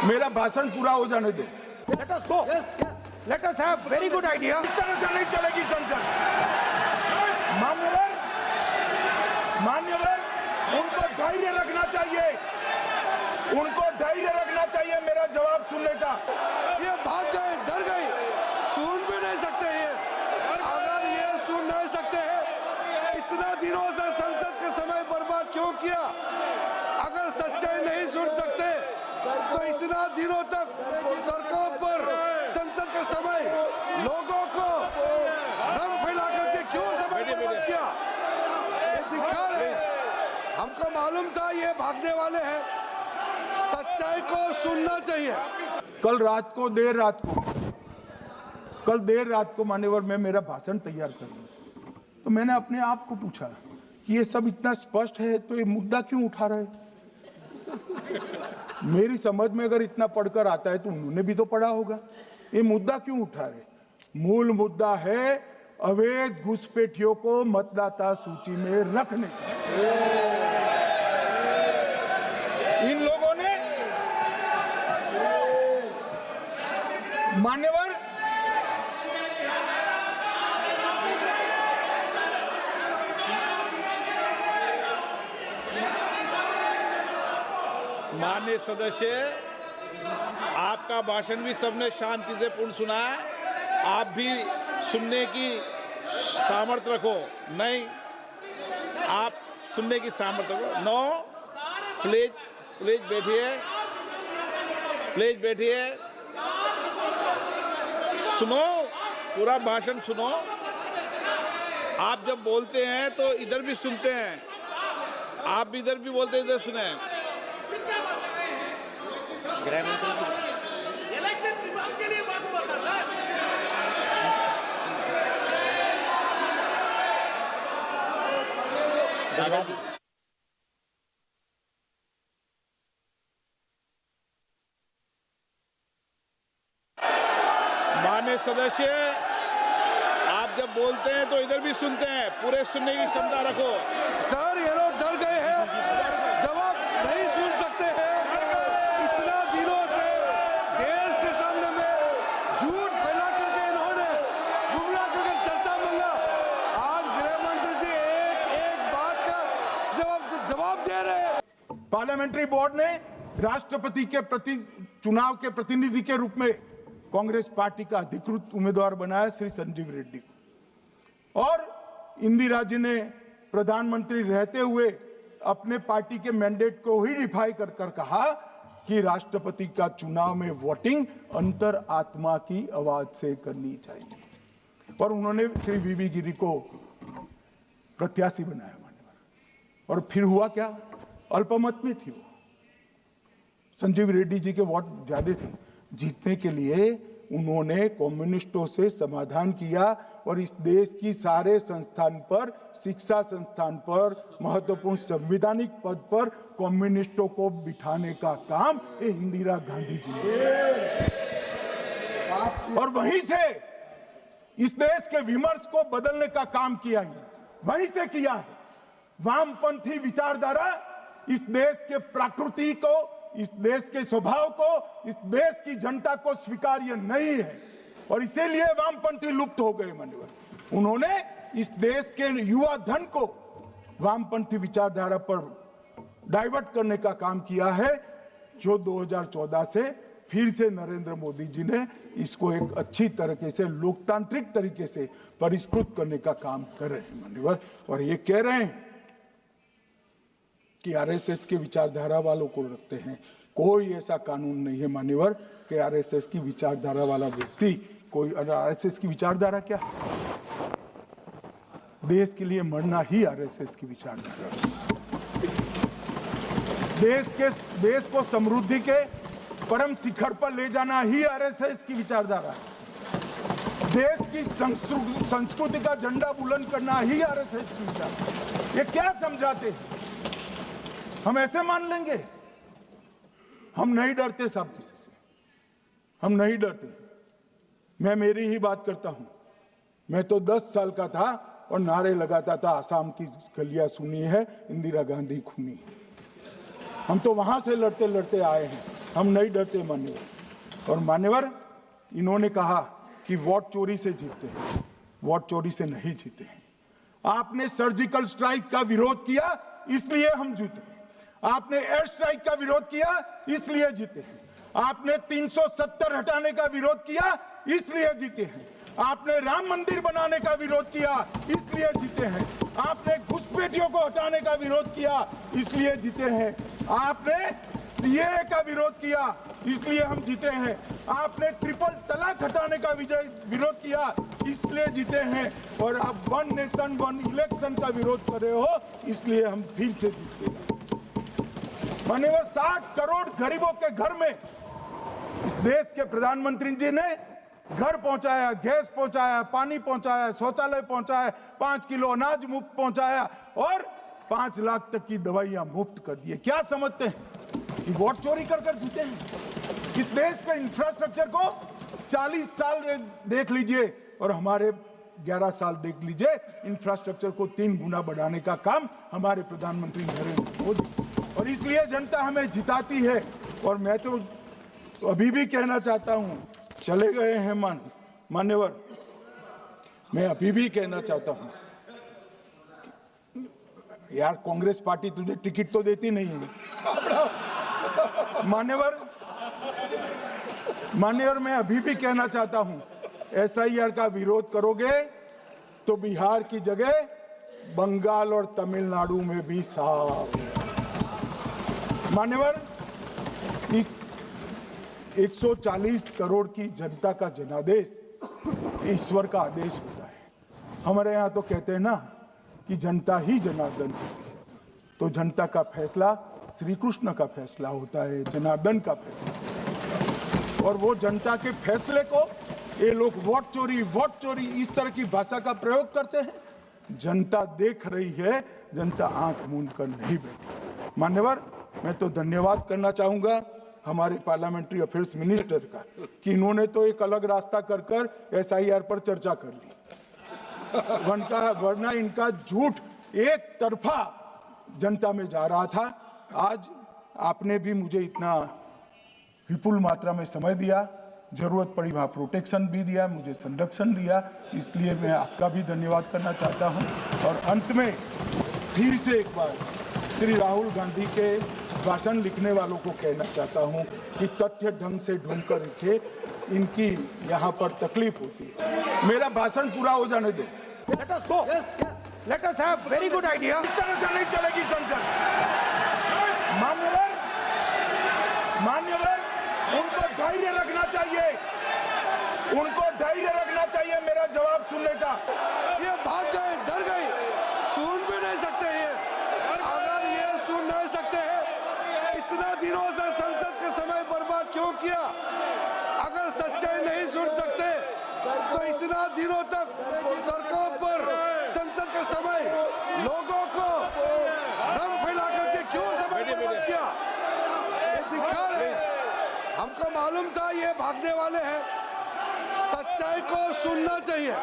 मेरा भाषण पूरा हो जाने दो। Let us go. Yes, yes. Let us have very good idea. इस तरह से नहीं चलेगी संसद। मान्यवर, उनको धैर्य रखना चाहिए, उनको धैर्य रखना चाहिए मेरा जवाब सुनने का। ये भाग गए, डर गए, सुन भी नहीं सकते ये। अगर ये सुन नहीं सकते हैं, इतना दिनों से संसद के समय बर्बाद क्यों किया? अगर सच्चाई नहीं सुन सकते तो इतना दिनों तक सड़कों पर संसद के समय लोगों को भ्रम फैला करके क्यों समय बर्बाद किया? ये दिखा रहे, हमको मालूम था ये भागने वाले हैं। सच्चाई को सुनना चाहिए। कल देर रात को मान्यवर मैं मेरा भाषण तैयार कर लूं, तो मैंने अपने आप को पूछा कि ये सब इतना स्पष्ट है तो ये मुद्दा क्यों उठा रहे? मेरी समझ में अगर इतना पढ़कर आता है तो उन्होंने भी तो पढ़ा होगा। ये मुद्दा क्यों उठा रहे? मूल मुद्दा है अवैध घुसपैठियों को मतदाता सूची में रखने। इन लोगों ने मान्यवर माननीय सदस्य, आपका भाषण भी सबने शांति से पूर्ण सुना है। आप भी सुनने की सामर्थ्य रखो। नहीं, आप सुनने की सामर्थ्य रखो। नो, प्लीज बैठिए, सुनो, पूरा भाषण सुनो। आप जब बोलते हैं तो इधर भी सुनते हैं, आप भी इधर भी बोलते हैं, इधर सुने। गृह मंत्री इलेक्शन रिजल्ट के लिए बात हुआ था सर। माननीय सदस्य, आप जब बोलते हैं तो इधर भी सुनते हैं, पूरे सुनने की क्षमता रखो। सर, ये लोग डर गए हैं, जवाब नहीं सुन सकते हैं। इतना दिनों से देश के सामने में झूठ फैला करके इन्होंने गुमराह करके चर्चा मांगा। आज गृह मंत्री जी एक बात का जवाब दे रहे हैं। पार्लियामेंट्री बोर्ड ने राष्ट्रपति के चुनाव के प्रतिनिधि के रूप में कांग्रेस पार्टी का अधिकृत उम्मीदवार बनाया श्री संजीव रेड्डी को, और इंदिरा जी ने प्रधानमंत्री रहते हुए अपने पार्टी के मैंडेट को ही डिफाई कर कहा कि राष्ट्रपति का चुनाव में वोटिंग अंतर आत्मा की आवाज से करनी चाहिए, और उन्होंने श्री वीवी गिरी को प्रत्याशी बनाया मान्यवर। और फिर हुआ क्या? अल्पमत में थी वो। संजीव रेड्डी जी के वोट ज्यादा थे। जीतने के लिए उन्होंने कम्युनिस्टों से समाधान किया और इस देश की सारे संस्थान पर, शिक्षा संस्थान पर, महत्वपूर्ण संवैधानिक पद पर कम्युनिस्टों को बिठाने का काम इंदिरा गांधी जी ने, और वहीं से इस देश के विमर्श को बदलने का काम किया है, वहीं से किया है। वामपंथी विचारधारा इस देश के प्रकृति को, इस देश के स्वभाव को, इस देश की जनता को स्वीकार्य नहीं है, और इसीलिए वामपंथी लुप्त हो गए मान्यवर। उन्होंने इस देश के युवा धन को वामपंथी विचारधारा पर डाइवर्ट करने का काम किया है, जो 2014 से फिर से नरेंद्र मोदी जी ने इसको एक अच्छी तरीके से, लोकतांत्रिक तरीके से परिष्कृत करने का काम कर रहे हैं मान्यवर। और ये कह रहे हैं कि आरएसएस के विचारधारा वालों को रखते हैं। कोई ऐसा कानून नहीं है मान्यवर कि आरएसएस की विचारधारा वाला व्यक्ति कोई, आरएसएस की विचारधारा क्या है? देश के लिए मरना ही आरएसएस की विचारधारा है। देश को समृद्धि के परम शिखर पर ले जाना ही आरएसएस की विचारधारा है। देश की संस्कृति का झंडा बुलंद करना ही आरएसएस की विचारधारा। ये क्या समझाते हैं? हम ऐसे मान लेंगे? हम नहीं डरते साहब किसी से, हम नहीं डरते। मैं मेरी ही बात करता हूं। मैं तो 10 साल का था और नारे लगाता था, आसाम की गलियां सुनी है, इंदिरा गांधी खूनी है। हम तो वहां से लड़ते लड़ते आए हैं। हम नहीं डरते मान्यवर। और मान्यवर, इन्होंने कहा कि वोट चोरी से जीतते हैं, वोट चोरी से नहीं जीते हैं। आपने सर्जिकल स्ट्राइक का विरोध किया, इसलिए हम जीते। आपने एयर स्ट्राइक का विरोध किया, इसलिए जीते हैं। आपने 370 हटाने का विरोध किया, इसलिए जीते हैं। आपने राम मंदिर बनाने का विरोध किया, इसलिए जीते हैं। आपने घुसपैठियों को हटाने का विरोध किया, इसलिए जीते हैं। आपने सीएए का विरोध किया, इसलिए हम जीते हैं। आपने ट्रिपल तलाक हटाने का विरोध किया, इसलिए जीते हैं। और आप वन नेशन वन इलेक्शन का विरोध कर रहे हो, इसलिए हम फिर से जीते हैं। मान्यवर, 60 करोड़ गरीबों के घर में इस देश के प्रधानमंत्री जी ने घर पहुंचाया, गैस पहुंचाया, पानी पहुंचाया, शौचालय पहुंचाया, 5 किलो अनाज मुफ्त पहुंचाया और 5 लाख तक की दवाइयां मुफ्त कर दी। क्या समझते हैं कि वोट चोरी कर जीते हैं? इस देश के इंफ्रास्ट्रक्चर को 40 साल देख लीजिए और हमारे 11 साल देख लीजिए, इंफ्रास्ट्रक्चर को 3 गुना बढ़ाने का काम हमारे प्रधानमंत्री नरेंद्र मोदी। और इसलिए जनता हमें जिताती है। और मैं तो अभी भी कहना चाहता हूं, चले गए हैं मान्यवर, मैं अभी भी कहना चाहता हूं, यार कांग्रेस पार्टी तुझे टिकट तो देती नहीं है मान्यवर। मैं अभी भी कहना चाहता हूं, एसआईआर का विरोध करोगे तो बिहार की जगह बंगाल और तमिलनाडु में भी साफ। मान्यवर, इस 140 करोड़ की जनता का जनादेश ईश्वर का आदेश होता है। हमारे यहाँ तो कहते हैं ना कि जनता ही जनार्दन होती है। तो जनता का फैसला श्री कृष्ण का फैसला होता है, जनार्दन का फैसला। और वो जनता के फैसले को ये लोग वोट चोरी इस तरह की भाषा का प्रयोग करते हैं। जनता देख रही है, जनता आंख मूंद कर नहीं बैठी। मान्यवर, मैं तो धन्यवाद करना चाहूंगा हमारे पार्लियामेंट्री अफेयर्स मिनिस्टर का कि इन्होंने तो एक अलग रास्ता कर एसआईआर पर चर्चा कर ली। वरना इनका झूठ एक तरफा जनता में जा रहा था। आज आपने भी मुझे इतना विपुल मात्रा में समय दिया, जरूरत पड़ी वहाँ प्रोटेक्शन भी दिया, मुझे संरक्षण दिया, इसलिए मैं आपका भी धन्यवाद करना चाहता हूँ। और अंत में फिर से एक बार श्री राहुल गांधी के भाषण लिखने वालों को कहना चाहता हूं कि तथ्य ढंग से ढूंढ कर रखे, इनकी यहाँ पर तकलीफ होती है। मेरा भाषण पूरा हो जाने दो। Let us go. Yes, yes. Let us have very good idea. इस तरह से नहीं चलेगी संसद। मान्यवर, उनको धैर्य रखना चाहिए, उनको धैर्य रखना चाहिए मेरा जवाब सुनने का। ये भाग गए, डर गए, सुन भी नहीं सकते ये। अगर ये सुन नहीं सकते हैं, इतना दिनों से संसद का समय बर्बाद क्यों किया? अगर सच्चाई नहीं सुन सकते तो इतना दिनों तक सड़कों पर संसद का समय लोगों को भ्रम फैला करके क्यों समय बर्बाद किया? ये दिखा रहे, हमको मालूम था ये भागने वाले हैं। सच्चाई को सुनना चाहिए।